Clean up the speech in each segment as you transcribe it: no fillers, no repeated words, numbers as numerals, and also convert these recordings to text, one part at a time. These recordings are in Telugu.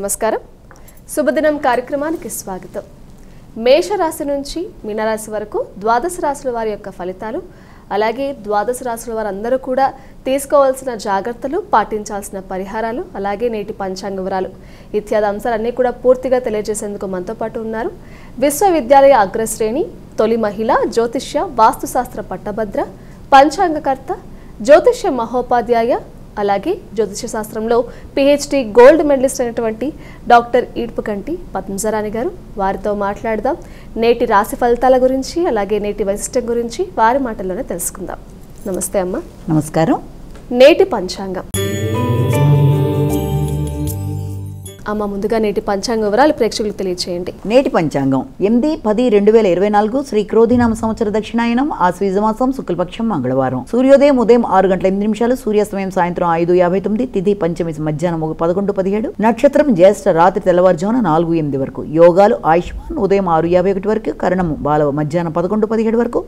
నమస్కారం. శుభదినం కార్యక్రమానికి స్వాగతం. మేషరాశి నుంచి మీనరాశి వరకు ద్వాదశ రాశుల వారి యొక్క ఫలితాలు, అలాగే ద్వాదశ రాశుల వారందరూ కూడా తీసుకోవాల్సిన జాగ్రత్తలు, పాటించాల్సిన పరిహారాలు, అలాగే నేటి పంచాంగ వివరాలు ఇత్యాది అంశాలన్నీ కూడా పూర్తిగా తెలియజేసేందుకు మనతో పాటు ఉన్నారు విశ్వవిద్యాలయ అగ్రశ్రేణి, తొలి మహిళ, జ్యోతిష్య వాస్తుశాస్త్ర పట్టభద్ర, పంచాంగకర్త, జ్యోతిష్య మహోపాధ్యాయ, అలాగే జ్యోతిష శాస్త్రంలో పిహెచ్డి గోల్డ్ మెడలిస్ట్ అయినటువంటి డాక్టర్ ఈడ్పుకంటి పద్మజరాణి గారు. వారితో మాట్లాడదాం. నేటి రాశి ఫలితాల గురించి, అలాగే నేటి వైశిష్ట్యం గురించి వారి మాటల్లోనే తెలుసుకుందాం. నమస్తే అమ్మ. నమస్కారం. నేటి పంచాంగం అమ్మ, ముందుగా నేటి పంచాంగ వివరాలు ప్రేక్షకులకు తెలియజేయండి. నేటి పంచాంగం 8-10-2024 శ్రీ క్రోధినామ సంవత్సర దక్షిణాయనం, ఆశ్వీజమాసం, శుక్లపక్షం, మంగళవారం. సూర్యోదయం ఉదయం 6 గంటల 8 నిమిషాలు, సూర్యాస్తమయం సాయంత్రం 5:59, తిథి పంచమి మధ్యాహ్నం 11:17, నక్షత్రం జ్యేష్ఠ రాత్రి తెల్లవారుజామున 4:08 వరకు. యోగాలు ఆయుష్మాన్ ఉదయం 6:51 వరకు, కరణము బాలవ మధ్యాహ్నం 11:17 వరకు,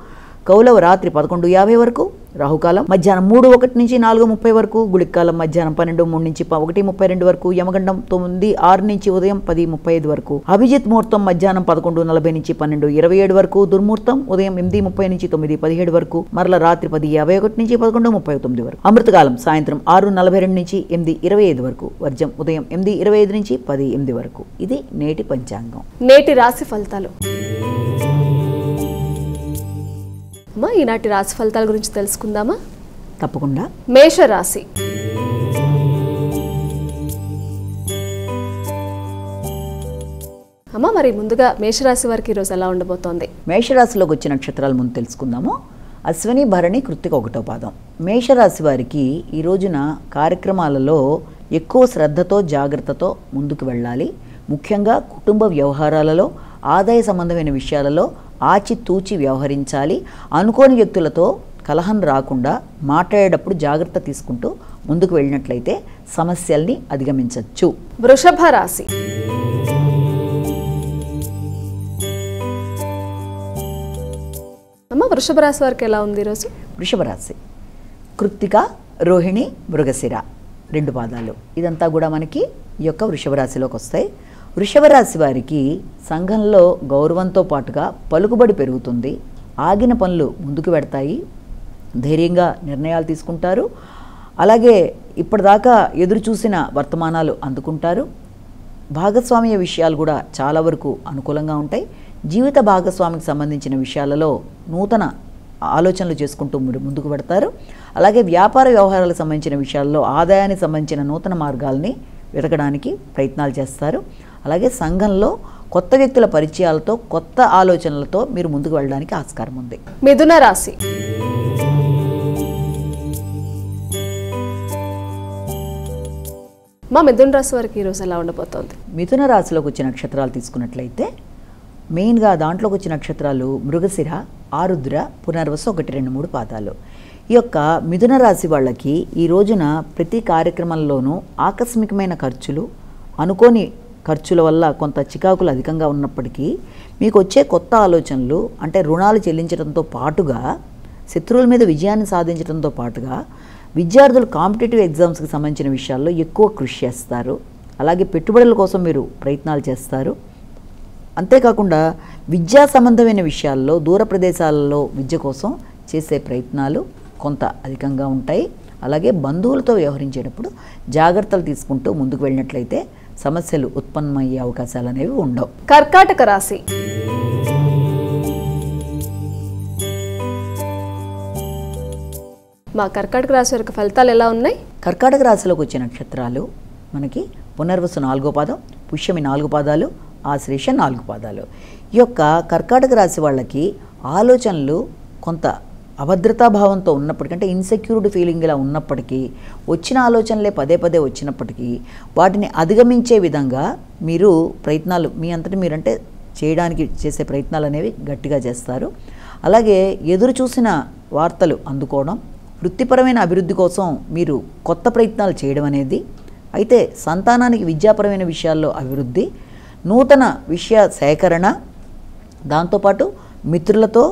కౌలవ రాత్రి 11:50 వరకు, రాహుకాలం మధ్యాహ్నం 3:01 నుంచి 4:30 వరకు, గుళికాలం మధ్యాహ్నం 12:03 నుంచి 1:32 వరకు, యమగండం 9:06 నుంచి ఉదయం 10:35 వరకు, అభిజిత్ ముహూర్తం మధ్యాహ్నం 11:40 నుంచి 12:27 వరకు, దుర్ముహూర్తం ఉదయం 8:30 నుంచి 9:17 వరకు, మరల రాత్రి 10:51 నుంచి 11:39 వరకు, అమృతకాలం సాయంత్రం 6:42 నుంచి 8:25 వరకు, వర్జం ఉదయం 8:25 నుంచి 10:08 వరకు. ఇది నేటి పంచాంగం. నేటి రాశి ఫలితాలు. ఈనాటి రాశి ఫలితాల గురించి తెలుసుకుందామా? తప్పకుండా. మేషరాశి. అమ్మ, మరి ముందుగా మేషరాశి వారికి ఈరోజు ఎలా ఉండబోతోంది? మేషరాశిలోకి వచ్చిన నక్షత్రాల ముందు తెలుసుకుందాము. అశ్విని, భరణి, కృత్తిక 1వ పాదం. మేషరాశి వారికి ఈ రోజున కార్యక్రమాలలో ఎక్కువ శ్రద్ధతో, జాగ్రత్తతో ముందుకు వెళ్ళాలి. ముఖ్యంగా కుటుంబ వ్యవహారాలలో, ఆదాయ సంబంధమైన విషయాలలో ఆచితూచి వ్యవహరించాలి. అనుకోని వ్యక్తులతో కలహం రాకుండా మాట్లాడేటప్పుడు జాగ్రత్త తీసుకుంటూ ముందుకు వెళ్ళినట్లయితే సమస్యల్ని అధిగమించవచ్చు. వృషభ రాశి. అమ్మ, వృషభ రాశి వారికి ఎలా ఉంది ఈరోజు? వృషభ రాశి కృత్తిక, రోహిణి, మృగశిర 2 పాదాలు. ఇదంతా కూడా మనకి ఈ యొక్క వృషభ రాశిలోకి వస్తాయి. వృషభ రాశి వారికి సంఘంలో గౌరవంతో పాటుగా పలుకుబడి పెరుగుతుంది. ఆగిన పనులు ముందుకు పెడతాయి. ధైర్యంగా నిర్ణయాలు తీసుకుంటారు. అలాగే ఇప్పటిదాకా ఎదురు చూసిన వర్తమానాలు అందుకుంటారు. భాగస్వామ్య విషయాలు కూడా చాలా వరకు అనుకూలంగా ఉంటాయి. జీవిత భాగస్వామికి సంబంధించిన విషయాలలో నూతన ఆలోచనలు చేసుకుంటూ ముందుకు పెడతారు. అలాగే వ్యాపార వ్యవహారాలకు సంబంధించిన విషయాల్లో ఆదాయానికి సంబంధించిన నూతన మార్గాల్ని వెతకడానికి ప్రయత్నాలు చేస్తారు. అలాగే సంఘంలో కొత్త వ్యక్తుల పరిచయాలతో, కొత్త ఆలోచనలతో మీరు ముందుకు వెళ్ళడానికి ఆస్కారం ఉంది. మిథున రాశి. మా మిథున రాశి వారికి ఈరోజు ఎలా ఉండబోతోంది? మిథున రాశిలోకి వచ్చిన నక్షత్రాలు తీసుకున్నట్లయితే మెయిన్గా దాంట్లోకి వచ్చిన నక్షత్రాలు మృగశిర, ఆరుద్ర, పునర్వసు 1, 2, 3 పాదాలు. ఈ యొక్క మిథున రాశి వాళ్ళకి ఈ రోజున ప్రతి కార్యక్రమంలోనూ ఆకస్మికమైన ఖర్చులు, అనుకోని ఖర్చుల వల్ల కొంత చికాకులు అధికంగా ఉన్నప్పటికీ మీకు వచ్చే కొత్త ఆలోచనలు, అంటే రుణాలు చెల్లించడంతో పాటుగా శత్రువుల మీద విజయాన్ని సాధించడంతో పాటుగా విద్యార్థులు కాంపిటేటివ్ ఎగ్జామ్స్కి సంబంధించిన విషయాల్లో ఎక్కువ కృషి చేస్తారు. అలాగే పెట్టుబడుల కోసం మీరు ప్రయత్నాలు చేస్తారు. అంతేకాకుండా విద్యా సంబంధమైన విషయాల్లో, దూర ప్రదేశాలలో విద్య కోసం చేసే ప్రయత్నాలు కొంత అధికంగా ఉంటాయి. అలాగే బంధువులతో వ్యవహరించేటప్పుడు జాగ్రత్తలు తీసుకుంటూ ముందుకు వెళ్ళినట్లయితే సమస్యలు ఉత్పన్నమయ్యే అవకాశాలు అనేవి ఉండవు. కర్కాటక రాశి. మా కర్కాటక రాశి యొక్క ఫలితాలు ఎలా ఉన్నాయి? కర్కాటక రాశిలోకి వచ్చే నక్షత్రాలు మనకి పునర్వసు 4వ పాదం, పుష్యమి 4 పాదాలు, ఆశ్లేష 4 పాదాలు. ఈ యొక్క కర్కాటక రాశి వాళ్ళకి ఆలోచనలు కొంత అభద్రతాభావంతో ఉన్నప్పటికీ, అంటే ఇన్సెక్యూర్డ్ ఫీలింగ్ ఇలా ఉన్నప్పటికీ, వచ్చిన ఆలోచనలే పదే పదే వచ్చినప్పటికీ వాటిని అధిగమించే విధంగా మీరు ప్రయత్నాలు మీ అంతటి మీరంటే చేయడానికి చేసే ప్రయత్నాలు అనేవి గట్టిగా చేస్తారు. అలాగే ఎదురు చూసిన వార్తలు అందుకోవడం, వృత్తిపరమైన అభివృద్ధి కోసం మీరు కొత్త ప్రయత్నాలు చేయడం అనేది, అయితే సంతానానికి విద్యాపరమైన విషయాల్లో అభివృద్ధి, నూతన విషయ సేకరణ, దాంతోపాటు మిత్రులతో,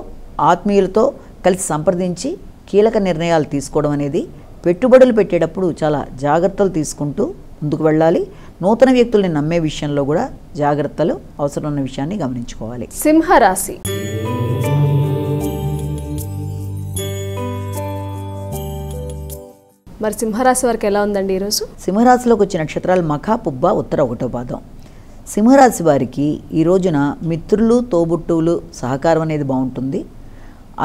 ఆత్మీయులతో కలిసి సంప్రదించి కీలక నిర్ణయాలు తీసుకోవడం అనేది, పెట్టుబడులు పెట్టేటప్పుడు చాలా జాగ్రత్తలు తీసుకుంటూ ముందుకు వెళ్ళాలి. నూతన వ్యక్తుల్ని నమ్మే విషయంలో కూడా జాగ్రత్తలు అవసరం ఉన్న విషయాన్ని గమనించుకోవాలి. సింహరాశి. మరి సింహరాశి వారికి ఎలా ఉందండి ఈరోజు? సింహరాశిలోకి వచ్చే నక్షత్రాలు మఖ, పుబ్బ, ఉత్తర 1వ పాదం. సింహరాశి వారికి ఈ రోజున మిత్రులు, తోబుట్టువులు సహకారం అనేది బాగుంటుంది.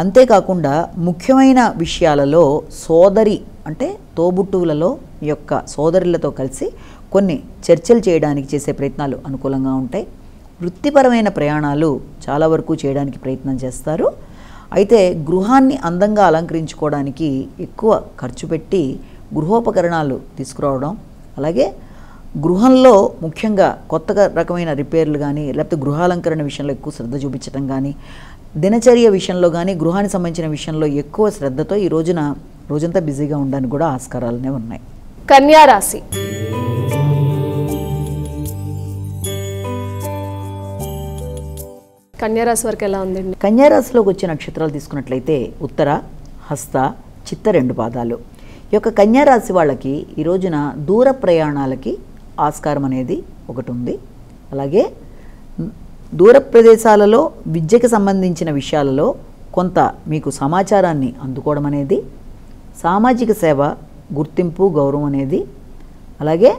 అంతేకాకుండా ముఖ్యమైన విషయాలలో సోదరి అంటే తోబుట్టువులలో మీ యొక్క సోదరులతో కలిసి కొన్ని చర్చలు చేయడానికి చేసే ప్రయత్నాలు అనుకూలంగా ఉంటాయి. వృత్తిపరమైన ప్రయాణాలు చాలా వరకు చేయడానికి ప్రయత్నం చేస్తారు. అయితే గృహాన్ని అందంగా అలంకరించుకోవడానికి ఎక్కువ ఖర్చు పెట్టి గృహోపకరణాలు తీసుకురావడం, అలాగే గృహంలో ముఖ్యంగా కొత్త రకమైన రిపేర్లు కానీ లేకపోతే గృహాలంకరణ విషయంలో ఎక్కువ శ్రద్ధ చూపించడం కానీ, దినచర్య విషయంలో కానీ గృహానికి సంబంధించిన విషయంలో ఎక్కువ శ్రద్ధతో ఈ రోజున రోజంతా బిజీగా ఉండడానికి కూడా ఆస్కారాలనే ఉన్నాయి. కన్యా రాశి. కన్యారాశి వారికి ఎలా ఉందండి? కన్యారాశిలోకి వచ్చే నక్షత్రాలు తీసుకున్నట్లయితే ఉత్తర, హస్త, చిత్త 2 పాదాలు. ఈ యొక్క కన్యారాశి వాళ్ళకి ఈ రోజున దూర ప్రయాణాలకి ఆస్కారం అనేది ఒకటి ఉంది. అలాగే దూర ప్రదేశాలలో విద్యకు సంబంధించిన విషయాలలో కొంత మీకు సమాచారాన్ని అందుకోవడం అనేది, సామాజిక సేవ, గుర్తింపు, గౌరవం అనేది, అలాగే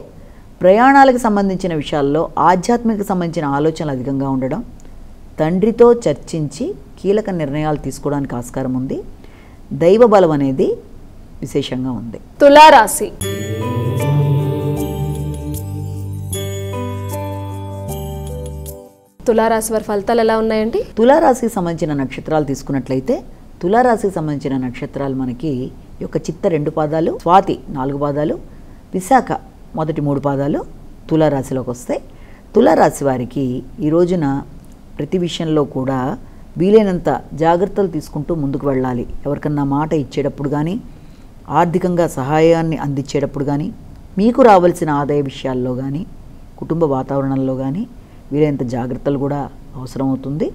ప్రయాణాలకు సంబంధించిన విషయాల్లో ఆధ్యాత్మిక సంబంధించిన ఆలోచనలు అధికంగా ఉండడం, తండ్రితో చర్చించి కీలక నిర్ణయాలు తీసుకోవడానికి ఆస్కారం ఉంది. దైవ బలం అనేది విశేషంగా ఉంది. తులారాశి. తులారాశి వారి ఫలితాలు ఎలా ఉన్నాయండి? తులారాశికి సంబంధించిన నక్షత్రాలు తీసుకున్నట్లయితే తులారాశికి సంబంధించిన నక్షత్రాలు మనకి ఈ యొక్క చిత్త 2 పాదాలు, స్వాతి 4 పాదాలు, విశాఖ మొదటి 3 పాదాలు తులారాశిలోకి వస్తాయి. తులారాశి వారికి ఈ రోజున ప్రతి విషయంలో కూడా వీలైనంత జాగ్రత్తలు తీసుకుంటూ ముందుకు వెళ్ళాలి. ఎవరికన్నా మాట ఇచ్చేటప్పుడు కానీ, ఆర్థికంగా సహాయాన్ని అందించేటప్పుడు కానీ, మీకు రావాల్సిన ఆదాయ విషయాల్లో కానీ, కుటుంబ వాతావరణంలో కానీ వీలైనంత జాగ్రత్తలు కూడా అవసరమవుతుంది.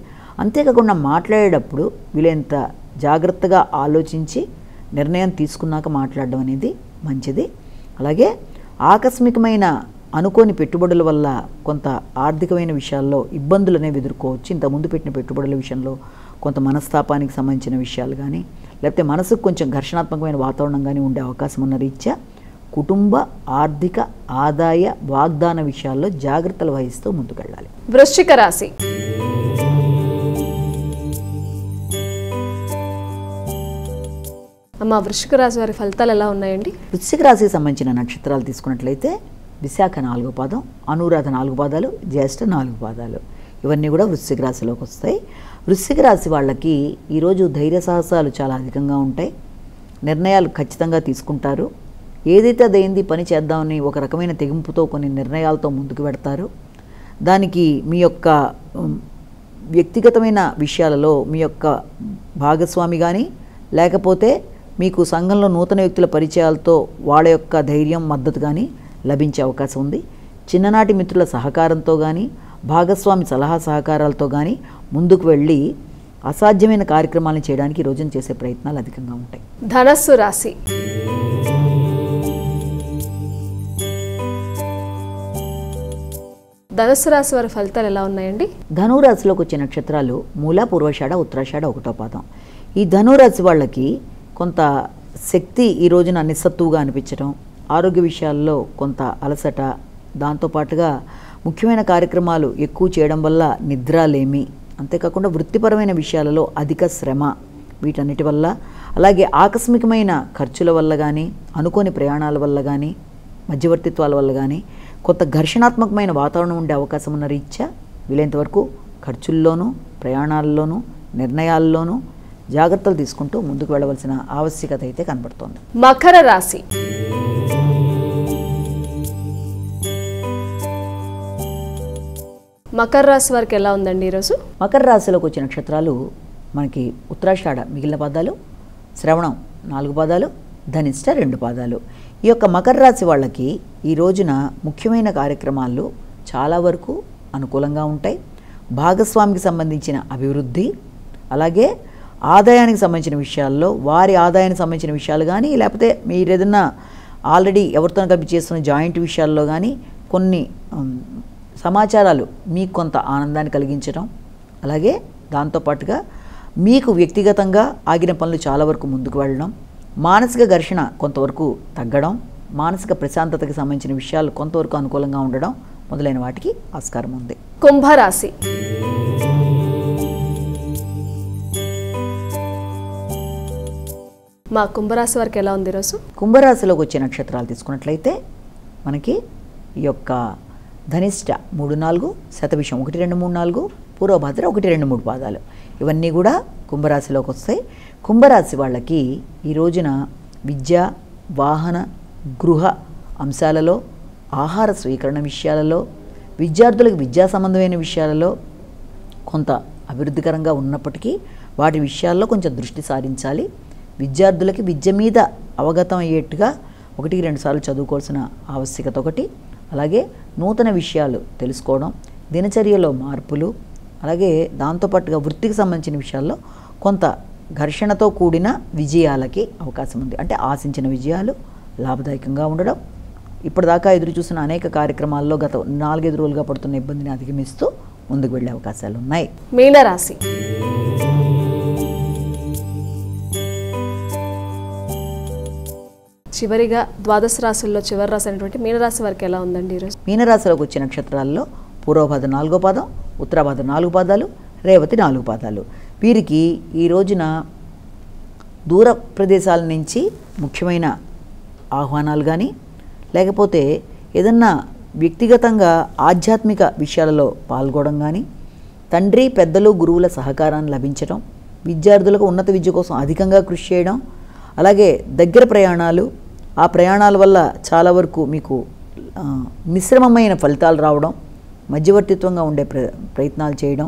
అంతేకాకుండా మాట్లాడేటప్పుడు వీలైనంత జాగ్రత్తగా ఆలోచించి నిర్ణయం తీసుకున్నాక మాట్లాడడం అనేది మంచిది. అలాగే ఆకస్మికమైన అనుకోని పెట్టుబడుల వల్ల కొంత ఆర్థికమైన విషయాల్లో ఇబ్బందులు అనేవి ఎదుర్కోవచ్చు. ఇంతకుముందు పెట్టిన పెట్టుబడుల విషయంలో కొంత మనస్తాపానికి సంబంధించిన విషయాలు కానీ, లేకపోతే మనసుకు కొంచెం ఘర్షణాత్మకమైన వాతావరణం కానీ ఉండే అవకాశం ఉన్న రీత్యా కుటుంబ, ఆర్థిక, ఆదాయ, వాగ్దాన విషయాల్లో జాగ్రత్తలు వహిస్తూ ముందుకెళ్ళాలి. వృశ్చిక రాశి. అమ్మ, వృశ్చిక రాశి వారి ఫలితాలు ఎలా ఉన్నాయండి? వృశ్చిక రాశికి సంబంధించిన నక్షత్రాలు తీసుకున్నట్లయితే విశాఖ 4 పాదం, అనురాధ 4 పాదాలు, జ్యేష్ఠ 4 పాదాలు ఇవన్నీ కూడా వృశ్చిక రాశిలోకి వస్తాయి. వృశ్చిక రాశి వాళ్ళకి ఈరోజు ధైర్య సాహసాలు చాలా అధికంగా ఉంటాయి. నిర్ణయాలు ఖచ్చితంగా తీసుకుంటారు. ఏదైతే అదైంది పని చేద్దామని ఒక రకమైన తెగింపుతో కొన్ని నిర్ణయాలతో ముందుకు పెడతారు. దానికి మీ యొక్క వ్యక్తిగతమైన విషయాలలో మీ యొక్క భాగస్వామి కానీ, లేకపోతే మీకు సంఘంలో నూతన వ్యక్తుల పరిచయాలతో వాళ్ళ యొక్క ధైర్యం, మద్దతు కానీ లభించే అవకాశం ఉంది. చిన్ననాటి మిత్రుల సహకారంతో కానీ, భాగస్వామి సలహా సహకారాలతో కానీ ముందుకు వెళ్ళి అసాధ్యమైన కార్యక్రమాలను చేయడానికి ఈ రోజున చేసే ప్రయత్నాలు అధికంగా ఉంటాయి. ధనస్సు రాశి. ధనుస్సు రాశి వారి ఫలితాలు ఎలా ఉన్నాయండి? ధనురాశిలోకి వచ్చే నక్షత్రాలు మూల, పూర్వషాఢ, ఉత్తరాషాఢ 1వ పాదం. ఈ ధనురాశి వాళ్ళకి కొంత శక్తి ఈ రోజున నిస్సత్తువుగా అనిపించడం, ఆరోగ్య విషయాల్లో కొంత అలసట, దాంతోపాటుగా ముఖ్యమైన కార్యక్రమాలు ఎక్కువ చేయడం వల్ల నిద్రలేమి, అంతేకాకుండా వృత్తిపరమైన విషయాలలో అధిక శ్రమ, వీటన్నిటి వల్ల, అలాగే ఆకస్మికమైన ఖర్చుల వల్ల కానీ, అనుకోని ప్రయాణాల వల్ల కానీ, మధ్యవర్తిత్వాల వల్ల కానీ కొంత ఘర్షణాత్మకమైన వాతావరణం ఉండే అవకాశం ఉన్న రీత్యా వీలైనంత వరకు ఖర్చుల్లోనూ, ప్రయాణాల్లోనూ, నిర్ణయాల్లోనూ జాగ్రత్తలు తీసుకుంటూ ముందుకు వెళ్ళవలసిన ఆవశ్యకత అయితే కనబడుతోంది. మకర రాశి. మకర రాశి వారికి ఎలా ఉందండి ఈరోజు? మకర రాశిలోకి వచ్చిన నక్షత్రాలు మనకి ఉత్తరాషాఢ మిగిలిన పాదాలు, శ్రవణం 4 పాదాలు, ధనిష్ట 2 పాదాలు. ఈ యొక్క మకర రాశి వాళ్ళకి ఈ రోజున ముఖ్యమైన కార్యక్రమాలు చాలా వరకు అనుకూలంగా ఉంటాయి. భాగస్వామికి సంబంధించిన అభివృద్ధి, అలాగే ఆదాయానికి సంబంధించిన విషయాల్లో వారి ఆదాయానికి సంబంధించిన విషయాలు కానీ, లేకపోతే మీరు ఏదన్నా ఆల్రెడీ ఎవరితో కలిపి చేస్తున్న జాయింట్ విషయాల్లో కానీ కొన్ని సమాచారాలు మీకు కొంత ఆనందాన్ని కలిగించడం, అలాగే దాంతోపాటుగా మీకు వ్యక్తిగతంగా ఆగిన పనులు చాలా వరకు ముందుకు వెళ్ళడం, మానసిక ఘర్షణ కొంతవరకు తగ్గడం, మానసిక ప్రశాంతతకి సంబంధించిన విషయాలు కొంతవరకు అనుకూలంగా ఉండడం మొదలైన వాటికి ఆస్కారం ఉంది. కుంభరాశి. మా కుంభరాశి వారికి ఎలా ఉంది ఈరోజు? కుంభరాశిలోకి వచ్చే నక్షత్రాలు తీసుకున్నట్లయితే మనకి ఈ యొక్క ధనిష్ట 3-4, శతభిషం 1-2-3-4, పూర్వభద్ర 1-2-3 పాదాలు ఇవన్నీ కూడా కుంభరాశిలోకి వస్తాయి. కుంభరాశి వాళ్ళకి ఈ రోజున విద్య, వాహన, గృహ అంశాలలో, ఆహార స్వీకరణ విషయాలలో, విద్యార్థులకు విద్యా సంబంధమైన విషయాలలో కొంత అభివృద్ధికరంగా ఉన్నప్పటికీ వాటి విషయాల్లో కొంచెం దృష్టి సారించాలి. విద్యార్థులకి విద్య మీద అవగతం అయ్యేట్టుగా 1-2 సార్లు చదువుకోవాల్సిన ఆవశ్యకత ఒకటి, అలాగే నూతన విషయాలు తెలుసుకోవడం, దినచర్యలో మార్పులు, అలాగే దాంతోపాటుగా వృత్తికి సంబంధించిన విషయాల్లో కొంత ఘర్షణతో కూడిన విజయాలకి అవకాశం ఉంది. అంటే ఆశించిన విజయాలు లాభదాయకంగా ఉండడం, ఇప్పటిదాకా ఎదురు చూసిన అనేక కార్యక్రమాల్లో గత 4-5 రోజులుగా పడుతున్న ఇబ్బందిని అధిగమిస్తూ ముందుకు వెళ్ళే అవకాశాలు ఉన్నాయి. మీనరాశి. చివరిగా ద్వాదశ రాశుల్లో చివరి రాశి అయినటువంటి మీనరాశి వారికి ఎలా ఉందండి ఈరోజు? మీనరాశిలోకి వచ్చే నక్షత్రాల్లో పూర్వభద్ర 4వ పాదం, ఉత్తరాభద్ర 4 పాదాలు, రేవతి 4 పాదాలు. వీరికి ఈ రోజున దూర ప్రదేశాల నుంచి ముఖ్యమైన ఆహ్వానాలు కానీ, లేకపోతే ఏదన్నా వ్యక్తిగతంగా ఆధ్యాత్మిక విషయాలలో పాల్గొనడం కానీ, తండ్రి, పెద్దలు, గురువుల సహకారాన్ని లభించడం, విద్యార్థులకు ఉన్నత విద్య కోసం అధికంగా కృషి చేయడం, అలాగే దగ్గర ప్రయాణాలు, ఆ ప్రయాణాల వల్ల చాలా వరకు మీకు మిశ్రమమైన ఫలితాలు రావడం, మధ్యవర్తిత్వంగా ఉండే ప్రయత్నాలు చేయడం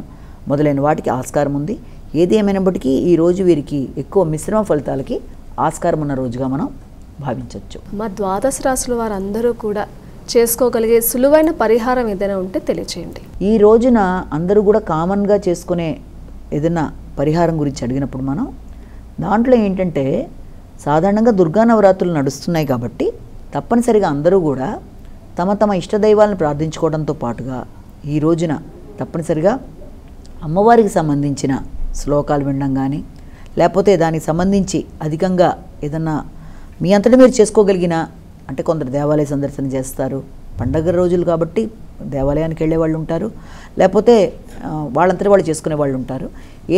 మొదలైన వాటికి ఆస్కారం ఉంది. ఏది ఏమైనప్పటికీ ఈరోజు వీరికి ఎక్కువ మిశ్రమ ఫలితాలకి ఆస్కారం ఉన్న రోజుగా మనం భావించవచ్చు. మా ద్వాదశ రాశుల వారందరూ కూడా చేసుకోగలిగే సులువైన పరిహారం ఏదైనా ఉంటే తెలియచేయండి. ఈ రోజున అందరూ కూడా కామన్గా చేసుకునే ఏదైనా పరిహారం గురించి అడిగినప్పుడు మనం దాంట్లో ఏంటంటే, సాధారణంగా దుర్గా నవరాత్రులు నడుస్తున్నాయి కాబట్టి తప్పనిసరిగా అందరూ కూడా తమ తమ ఇష్టదైవాలను ప్రార్థించుకోవడంతో పాటుగా ఈ రోజున తప్పనిసరిగా అమ్మవారికి సంబంధించిన శ్లోకాలు వినడం కానీ, లేకపోతే దానికి సంబంధించి అధికంగా ఏదన్నా మీ అంతటా మీరు చేసుకోగలిగిన, అంటే కొందరు దేవాలయ సందర్శన చేస్తారు, పండగ రోజులు కాబట్టి దేవాలయానికి వెళ్ళే వాళ్ళు ఉంటారు, లేకపోతే వాళ్ళంతటా వాళ్ళు చేసుకునే వాళ్ళు ఉంటారు.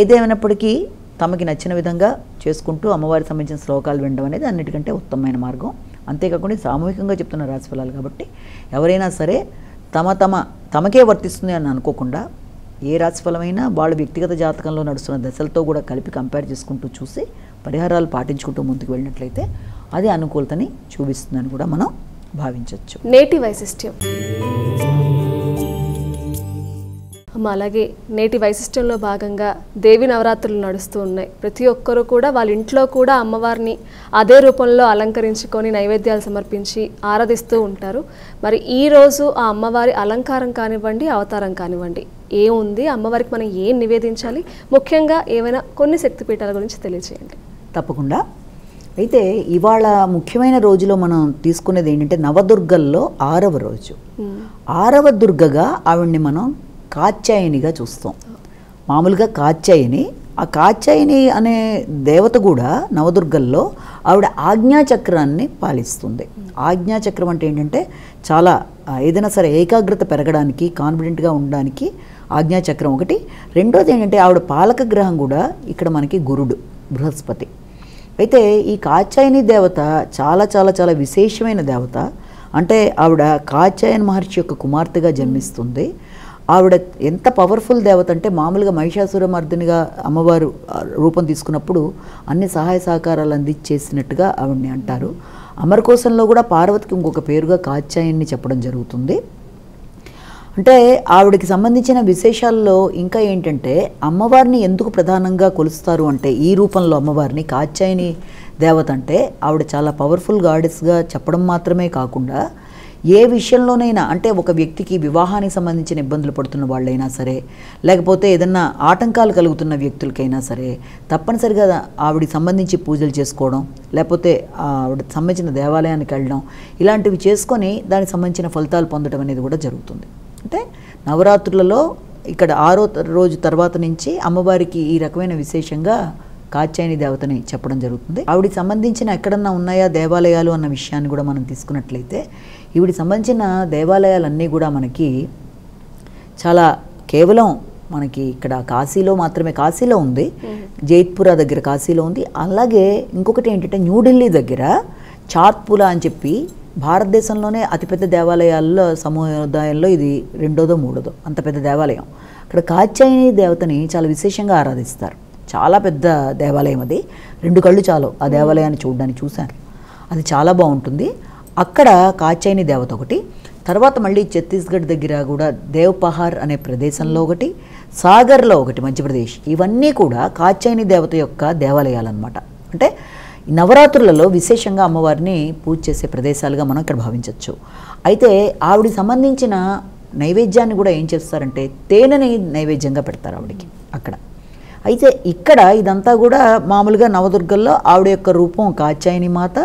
ఏదేమైనప్పటికీ తమకి నచ్చిన విధంగా చేసుకుంటూ అమ్మవారికి సంబంధించిన శ్లోకాలు వినడం అనేది అన్నిటికంటే ఉత్తమమైన మార్గం. అంతేకాకుండా సామూహికంగా చెప్తున్న రాశిఫలాలు కాబట్టి ఎవరైనా సరే తమకే వర్తిస్తుంది అని అనుకోకుండా ఏ రాశిఫలమైనా వాళ్ళ వ్యక్తిగత జాతకంలో నడుస్తున్న దశలతో కూడా కలిపి కంపేర్ చేసుకుంటూ చూసి పరిహారాలు పాటించుకుంటూ ముందుకు వెళ్ళినట్లయితే అది అనుకూలతని చూపిస్తుందని కూడా మనం భావించవచ్చు. నేటి వైశిష్ట్యం. అలాగే నేటి వైశిష్ట్యంలో భాగంగా దేవి నవరాత్రులు నడుస్తూ ఉన్నాయి. ప్రతి ఒక్కరూ కూడా వాళ్ళ ఇంట్లో కూడా అమ్మవారిని అదే రూపంలో అలంకరించుకొని నైవేద్యాలు సమర్పించి ఆరాధిస్తూ ఉంటారు. మరి ఈరోజు ఆ అమ్మవారి అలంకారం కానివ్వండి, అవతారం కానివ్వండి, ఏముంది, అమ్మవారికి మనం ఏం నివేదించాలి, ముఖ్యంగా ఏమైనా కొన్ని శక్తిపీఠాల గురించి తెలియజేయండి. తప్పకుండా. అయితే ఇవాళ ముఖ్యమైన రోజులో మనం తీసుకునేది ఏంటంటే నవదుర్గల్లో 6వ రోజు. 6వ దుర్గగా ఆవిడ్ని మనం కాత్యాయనిగా చూస్తాం. మామూలుగా కాత్యాయని, ఆ కాత్యాయని అనే దేవత కూడా నవదుర్గల్లో ఆవిడ ఆజ్ఞాచక్రాన్ని పాలిస్తుంది. ఆజ్ఞాచక్రం అంటే ఏంటంటే చాలా ఏదైనా సరే ఏకాగ్రత పెరగడానికి, కాన్ఫిడెంట్గా ఉండడానికి ఆజ్ఞాచక్రం ఒకటి. రెండోది ఏంటంటే ఆవిడ పాలక గ్రహం కూడా ఇక్కడ మనకి గురుడు, బృహస్పతి. అయితే ఈ కాత్యాయని దేవత చాలా చాలా చాలా విశేషమైన దేవత. అంటే ఆవిడ కాత్యాయన మహర్షి యొక్క కుమార్తెగా జన్మిస్తుంది. ఆవిడ ఎంత పవర్ఫుల్ దేవత అంటే మామూలుగా మహిషాసురమర్దినిగా అమ్మవారు రూపం తీసుకున్నప్పుడు అన్ని సహాయ సహకారాలు అందించేసినట్టుగా ఆవిడ్ని అంటారు. అమరకోశంలో కూడా పార్వతికి ఇంకొక పేరుగా కాత్యాయని చెప్పడం జరుగుతుంది. అంటే ఆవిడకి సంబంధించిన విశేషాల్లో ఇంకా ఏంటంటే అమ్మవారిని ఎందుకు ప్రధానంగా కొలుస్తారు అంటే ఈ రూపంలో అమ్మవారిని కాత్యాయని దేవత అంటే ఆవిడ చాలా పవర్ఫుల్ గాడెస్గా చెప్పడం మాత్రమే కాకుండా ఏ విషయంలోనైనా అంటే ఒక వ్యక్తికి వివాహానికి సంబంధించిన ఇబ్బందులు పడుతున్న వాళ్ళైనా సరే, లేకపోతే ఏదన్నా ఆటంకాలు కలుగుతున్న వ్యక్తులకైనా సరే తప్పనిసరిగా ఆవిడికి సంబంధించి పూజలు చేసుకోవడం, లేకపోతే ఆవిడకి సంబంధించిన దేవాలయానికి వెళ్ళడం, ఇలాంటివి చేసుకొని దానికి సంబంధించిన ఫలితాలు పొందడం అనేది కూడా జరుగుతుంది. అంటే నవరాత్రులలో ఇక్కడ 6వ రోజు తర్వాత నుంచి అమ్మవారికి ఈ రకమైన విశేషంగా కాత్యాయని దేవతని చెప్పడం జరుగుతుంది. ఆవిడికి సంబంధించిన ఎక్కడన్నా ఉన్నాయా దేవాలయాలు అన్న విషయాన్ని కూడా మనం తీసుకున్నట్లయితే ఈవిడికి సంబంధించిన దేవాలయాలన్నీ కూడా మనకి చాలా కేవలం మనకి ఇక్కడ కాశీలో మాత్రమే, కాశీలో ఉంది, జైత్పురా దగ్గర కాశీలో ఉంది. అలాగే ఇంకొకటి ఏంటంటే న్యూఢిల్లీ దగ్గర చాత్పులా అని చెప్పి భారతదేశంలోనే అతిపెద్ద దేవాలయాల్లో సముదాయంలో ఇది 2వ 3వ అంత పెద్ద దేవాలయం. అక్కడ కాత్యాయని దేవతని చాలా విశేషంగా ఆరాధిస్తారు. చాలా పెద్ద దేవాలయం అది, 2 కళ్ళు చాలు ఆ దేవాలయాన్ని చూడడానికి. చూశాను, అది చాలా బాగుంటుంది. అక్కడ కాత్యాయని దేవత ఒకటి, తర్వాత మళ్ళీ ఛత్తీస్గఢ్ దగ్గర కూడా దేవ్పహార్ అనే ప్రదేశంలో ఒకటి, సాగర్లో ఒకటి మధ్యప్రదేశ్. ఇవన్నీ కూడా కాత్యాయని దేవత యొక్క దేవాలయాలు అన్నమాట. అంటే నవరాత్రులలో విశేషంగా అమ్మవారిని పూజ చేసే ప్రదేశాలుగా మనం ఇక్కడ భావించవచ్చు. అయితే ఆవిడికి సంబంధించిన నైవేద్యాన్ని కూడా ఏం చేస్తారంటే తేనెని నైవేద్యంగా పెడతారు ఆవిడికి అక్కడ. అయితే ఇక్కడ ఇదంతా కూడా మామూలుగా నవదుర్గల్లో ఆవిడ యొక్క రూపం కాత్యాయని మాత.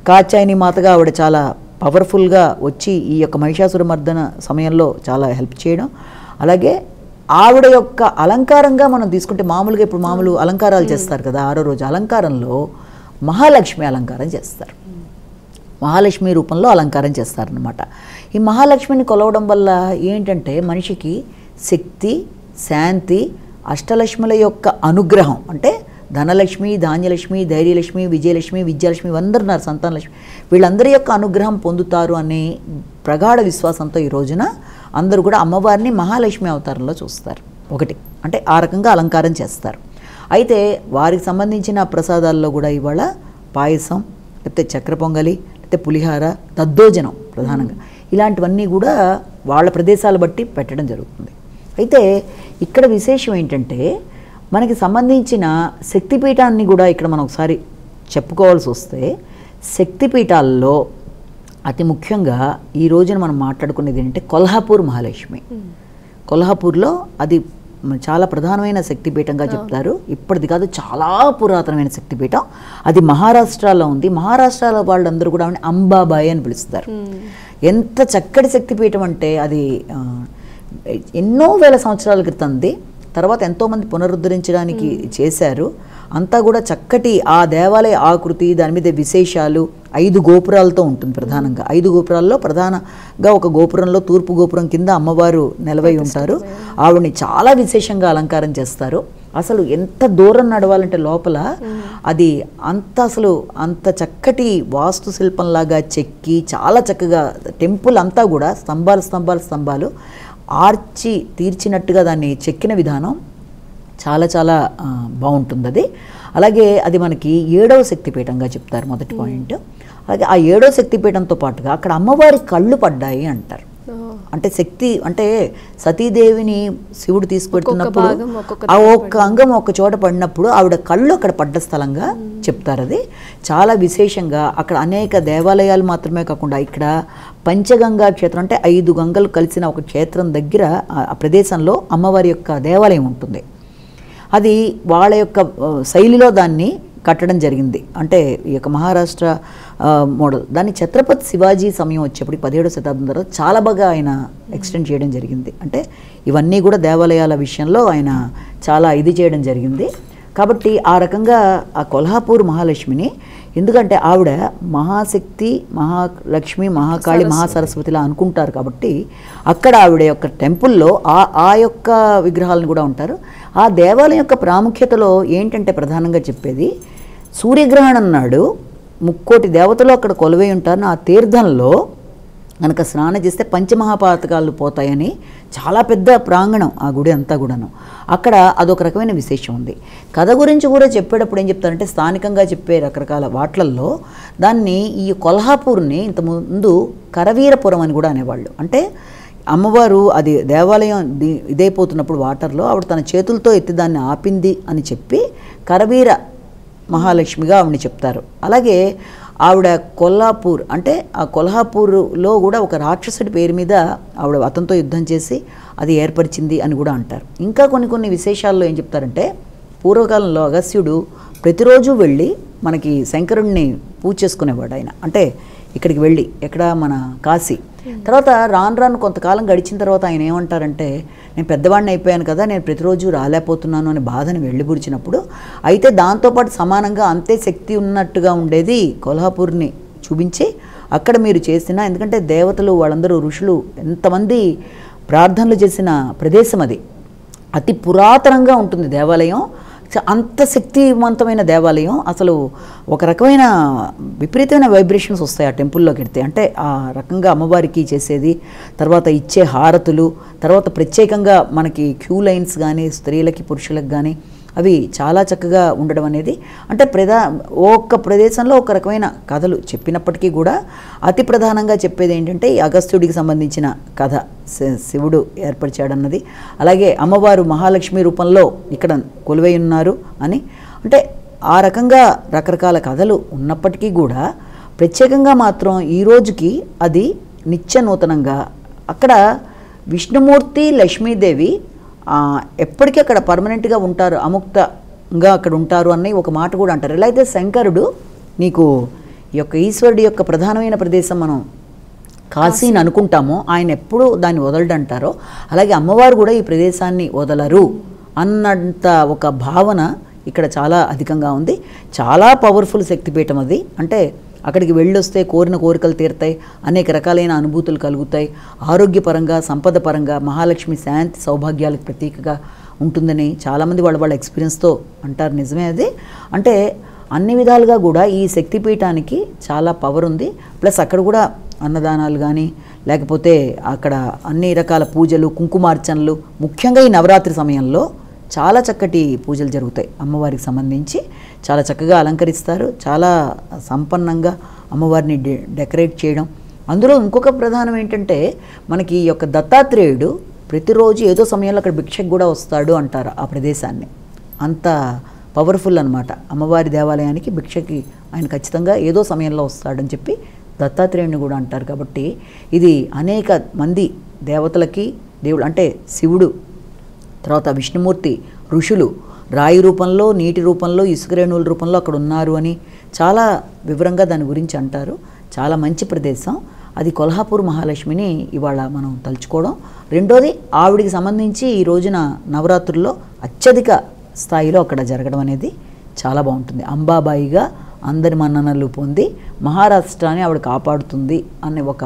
కాత్యాయని మాతగా ఆవిడ చాలా పవర్ఫుల్గా వచ్చి ఈ యొక్క మహిషాసుర మర్దన సమయంలో చాలా హెల్ప్ చేయడం. అలాగే ఆవిడ యొక్క అలంకారంగా మనం తీసుకుంటే మామూలుగా ఇప్పుడు మామూలు అలంకారాలు చేస్తారు కదా, 6వ రోజు అలంకారంలో మహాలక్ష్మి అలంకారం చేస్తారు. మహాలక్ష్మి రూపంలో అలంకారం చేస్తారనమాట. ఈ మహాలక్ష్మిని కొలవడం వల్ల ఏంటంటే మనిషికి శక్తి, శాంతి, అష్టలక్ష్ముల యొక్క అనుగ్రహం, అంటే ధనలక్ష్మి, ధాన్యలక్ష్మి, ధైర్యలక్ష్మి, విజయలక్ష్మి, విద్యాలక్ష్మి, అందరున్నారు, సంతానలక్ష్మి, వీళ్ళందరి యొక్క అనుగ్రహం పొందుతారు అనే ప్రగాఢ విశ్వాసంతో ఈ రోజున అందరూ కూడా అమ్మవారిని మహాలక్ష్మి అవతారంలో చూస్తారు. ఒకటి అంటే ఆ రకంగా అలంకారం చేస్తారు. అయితే వారికి సంబంధించిన ప్రసాదాల్లో కూడా ఇవాళ పాయసం, లేకపోతే చక్ర పొంగలి, లేకపోతే పులిహార, దద్దోజనం ప్రధానంగా ఇలాంటివన్నీ కూడా వాళ్ళ ప్రదేశాలు బట్టి పెట్టడం జరుగుతుంది. అయితే ఇక్కడ విశేషం ఏంటంటే మనకి సంబంధించిన శక్తిపీఠాన్ని కూడా ఇక్కడ మనం ఒకసారి చెప్పుకోవాల్సి వస్తే, శక్తిపీఠాల్లో అతి ముఖ్యంగా ఈ రోజున మనం మాట్లాడుకునేది ఏంటంటే కొల్హాపూర్ మహాలక్ష్మి. కొల్హాపూర్లో అది చాలా ప్రధానమైన శక్తిపీఠంగా చెప్తారు. ఇప్పటిది కాదు, చాలా పురాతనమైన శక్తిపీఠం. అది మహారాష్ట్రలో ఉంది. మహారాష్ట్రలో వాళ్ళందరూ కూడా అంబాబాయి అని పిలుస్తారు. ఎంత చక్కటి శక్తిపీఠం అంటే అది ఎన్నో వేల సంవత్సరాల క్రితంది. తర్వాత ఎంతోమంది పునరుద్ధరించడానికి చేశారు. అంతా కూడా చక్కటి ఆ దేవాలయ ఆకృతి, దాని మీద విశేషాలు, 5 గోపురాలతో ఉంటుంది ప్రధానంగా. 5 గోపురాల్లో ప్రధానంగా ఒక గోపురంలో తూర్పు గోపురం కింద అమ్మవారు నిలవై ఉంటారు. ఆవిడని చాలా విశేషంగా అలంకారం చేస్తారు. అసలు ఎంత దూరం నడవాలంటే లోపల అది అంత చక్కటి వాస్తు శిల్పంలాగా చెక్కి చాలా చక్కగా టెంపుల్ అంతా కూడా స్తంభాలు ఆర్చి తీర్చినట్టుగా దాన్ని చెక్కిన విధానం చాలా చాలా బాగుంటుంది అది. అలాగే అది మనకి 7వ శక్తిపీఠంగా చెప్తారు, మొదటి పాయింట్. అలాగే ఆ 7వ శక్తిపీఠంతో పాటుగా అక్కడ అమ్మవారి కళ్ళు పడ్డాయి అంటారు. అంటే శక్తి అంటే సతీదేవిని శివుడు తీసుకెడుతున్నప్పుడు ఆ ఒక్క అంగం ఒక చోట పడినప్పుడు ఆవిడ కళ్ళు అక్కడ పడ్డ స్థలంగా చెప్తారు. అది చాలా విశేషంగా అక్కడ అనేక దేవాలయాలు మాత్రమే కాకుండా ఇక్కడ పంచగంగా క్షేత్రం అంటే 5 గంగలు కలిసిన ఒక క్షేత్రం దగ్గర ఆ ప్రదేశంలో అమ్మవారి యొక్క దేవాలయం ఉంటుంది. అది వాళ్ళ యొక్క శైలిలో దాన్ని కట్టడం జరిగింది. అంటే ఈ యొక్క మహారాష్ట్ర మోడల్. దాన్ని ఛత్రపతి శివాజీ సమయం వచ్చేప్పుడు 17వ శతాబ్దం తర్వాత చాలా బాగా ఆయన ఎక్స్టెండ్ చేయడం జరిగింది. అంటే ఇవన్నీ కూడా దేవాలయాల విషయంలో ఆయన చాలా ఇది చేయడం జరిగింది. కాబట్టి ఆ రకంగా ఆ కొల్హాపూర్ మహాలక్ష్మిని, ఎందుకంటే ఆవిడ మహాశక్తి, మహాలక్ష్మి, మహాకాళి, మహాసరస్వతిలా అనుకుంటారు కాబట్టి అక్కడ ఆవిడ యొక్క టెంపుల్లో ఆ యొక్క విగ్రహాలను కూడా ఉంటారు. ఆ దేవాలయం యొక్క ప్రాముఖ్యతలో ఏంటంటే ప్రధానంగా చెప్పేది, సూర్యగ్రహణం నాడు 3,000,000 దేవతలు అక్కడ కొలువై ఉంటారు. ఆ తీర్థంలో కనుక స్నానం చేస్తే పంచమహాపాతకాలు పోతాయని చాలా పెద్ద ప్రాంగణం ఆ గుడి అంతా కూడాను. అక్కడ అదొక రకమైన విశేషం ఉంది. కథ గురించి కూడా చెప్పేటప్పుడు ఏం చెప్తారంటే స్థానికంగా చెప్పే రకరకాల వాట్లల్లో దాన్ని ఈ కొల్హాపూర్ని ఇంతకుముందు కరవీరపురం అని కూడా అనేవాళ్ళు. అంటే అమ్మవారు అది దేవాలయం ఇదైపోతున్నప్పుడు వాటర్లో ఆవిడ తన చేతులతో ఎత్తి దాన్ని ఆపింది అని చెప్పి కరవీర మహాలక్ష్మిగా ఆవిడని చెప్తారు. అలాగే ఆవిడ కొల్హాపూర్ అంటే ఆ కొల్హాపూర్లో కూడా ఒక రాక్షసుడి పేరు మీద ఆవిడ అతనితో యుద్ధం చేసి అది ఏర్పరిచింది అని కూడా అంటారు. ఇంకా కొన్ని విశేషాల్లో ఏం చెప్తారంటే పూర్వకాలంలో అగస్త్యుడు ప్రతిరోజు వెళ్ళి మనకి శంకరుణ్ణి పూజ చేసుకునేవాడు. ఆయన అంటే ఇక్కడికి వెళ్ళి ఎక్కడ మన కాశీ. తర్వాత రాను కొంతకాలం గడిచిన తర్వాత ఆయన ఏమంటారంటే నేను పెద్దవాడిని అయిపోయాను కదా, నేను ప్రతిరోజు రాలేకపోతున్నాను అనే బాధని వెళ్ళిబురిచినప్పుడు అయితే దాంతోపాటు సమానంగా అంతే శక్తి ఉన్నట్టుగా ఉండేది కొల్హాపూర్ని చూపించి అక్కడ మీరు చేసిన, ఎందుకంటే దేవతలు వాళ్ళందరూ ఋషులు ఎంతమంది ప్రార్థనలు చేసిన ప్రదేశం అది. అతి పురాతనంగా ఉంటుంది దేవాలయం, అంత శక్తివంతమైన దేవాలయం. అసలు ఒక రకమైన విపరీతమైన వైబ్రేషన్స్ వస్తాయి ఆ టెంపుల్లోకి వెళ్తే. అంటే ఆ రకంగా అమ్మవారికి చేసేది, తర్వాత ఇచ్చే హారతులు, తర్వాత ప్రత్యేకంగా మనకి క్యూ లైన్స్ కానీ స్త్రీలకి పురుషులకు కానీ అవి చాలా చక్కగా ఉండడం అనేది, అంటే ఒక్క ప్రదేశంలో ఒక రకమైన కథలు చెప్పినప్పటికీ కూడా అతి ప్రధానంగా చెప్పేది ఏంటంటే ఈ అగస్త్యుడికి సంబంధించిన కథ శివుడు ఏర్పరిచాడన్నది, అలాగే అమ్మవారు మహాలక్ష్మి రూపంలో ఇక్కడ కొలువై ఉన్నారు అని. అంటే ఆ రకంగా రకరకాల కథలు ఉన్నప్పటికీ కూడా ప్రత్యేకంగా మాత్రం ఈ రోజుకి అది నిత్య నూతనంగా అక్కడ విష్ణుమూర్తి లక్ష్మీదేవి ఎప్పటికీ అక్కడ పర్మనెంట్గా ఉంటారు, అముక్తంగా అక్కడ ఉంటారు అని ఒక మాట కూడా అంటారు. ఎలా అయితే శంకరుడు నీకు ఈ యొక్క ఈశ్వరుడి యొక్క ప్రధానమైన ప్రదేశం మనం కాశీని అనుకుంటామో ఆయన ఎప్పుడూ దాన్ని వదలడంటారో, అలాగే అమ్మవారు కూడా ఈ ప్రదేశాన్ని వదలరు అన్నంత ఒక భావన ఇక్కడ చాలా అధికంగా ఉంది. చాలా పవర్ఫుల్ శక్తిపీఠం అది. అంటే అక్కడికి వెళ్ళొస్తే కోరిన కోరికలు తీరుతాయి, అనేక రకాలైన అనుభూతులు కలుగుతాయి, ఆరోగ్యపరంగా సంపద పరంగా మహాలక్ష్మి శాంతి సౌభాగ్యాలకు ప్రతీకగా ఉంటుందని చాలామంది వాళ్ళ ఎక్స్పీరియన్స్తో అంటారు. నిజమే అది. అంటే అన్ని విధాలుగా కూడా ఈ శక్తిపీఠానికి చాలా పవర్ ఉంది. ప్లస్ అక్కడ కూడా అన్నదానాలు కానీ లేకపోతే అక్కడ అన్ని రకాల పూజలు, కుంకుమార్చనలు, ముఖ్యంగా ఈ నవరాత్రి సమయంలో చాలా చక్కటి పూజలు జరుగుతాయి. అమ్మవారికి సంబంధించి చాలా చక్కగా అలంకరిస్తారు, చాలా సంపన్నంగా అమ్మవారిని డెకరేట్ చేయడం. అందులో ఇంకొక ప్రధానం ఏంటంటే మనకి ఈ యొక్క దత్తాత్రేయుడు ప్రతిరోజు ఏదో సమయంలో అక్కడ భిక్షకు కూడా వస్తాడు అంటారు ఆ ప్రదేశాన్ని. అంత పవర్ఫుల్ అనమాట. అమ్మవారి దేవాలయానికి భిక్షకి ఆయన ఖచ్చితంగా ఏదో సమయంలో వస్తాడని చెప్పి దత్తాత్రేయుడిని కూడా అంటారు. కాబట్టి ఇది అనేక మంది దేవతలకి దేవుడు అంటే శివుడు, తర్వాత విష్ణుమూర్తి, ఋషులు రాయి రూపంలో, నీటి రూపంలో, ఇసుక రేణువుల రూపంలో అక్కడ ఉన్నారు అని చాలా వివరంగా దాని గురించి అంటారు. చాలా మంచి ప్రదేశం అది. కొల్హాపూర్ మహాలక్ష్మిని ఇవాళ మనం తలుచుకోవడం. రెండోది ఆవిడికి సంబంధించి ఈ రోజున నవరాత్రుల్లో అత్యధిక స్థాయిలో అక్కడ జరగడం అనేది చాలా బాగుంటుంది. అంబాబాయిగా అందరి మన్ననలు పొంది మహారాష్ట్రాన్ని ఆవిడ కాపాడుతుంది అనే ఒక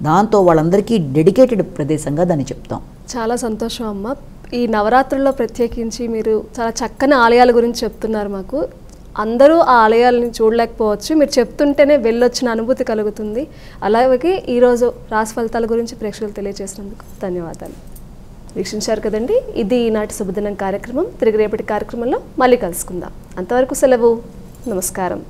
దాంతో వాళ్ళందరికీ డెడికేటెడ్ ప్రదేశంగా దాన్ని చెప్తాం. చాలా సంతోషం అమ్మ. ఈ నవరాత్రుల్లో ప్రత్యేకించి మీరు చాలా చక్కని ఆలయాల గురించి చెప్తున్నారు మాకు. అందరూ ఆ ఆలయాలని చూడలేకపోవచ్చు, మీరు చెప్తుంటేనే వెళ్ళొచ్చిన అనుభూతి కలుగుతుంది. అలాగే ఈరోజు రాశి ఫలితాల గురించి ప్రేక్షకులు తెలియజేసినందుకు ధన్యవాదాలు. వీక్షించారు కదండి, ఇది ఈనాటి శుభదినం కార్యక్రమం. తిరిగి రేపటి కార్యక్రమంలో మళ్ళీ కలుసుకుందాం. అంతవరకు సెలవు. నమస్కారం.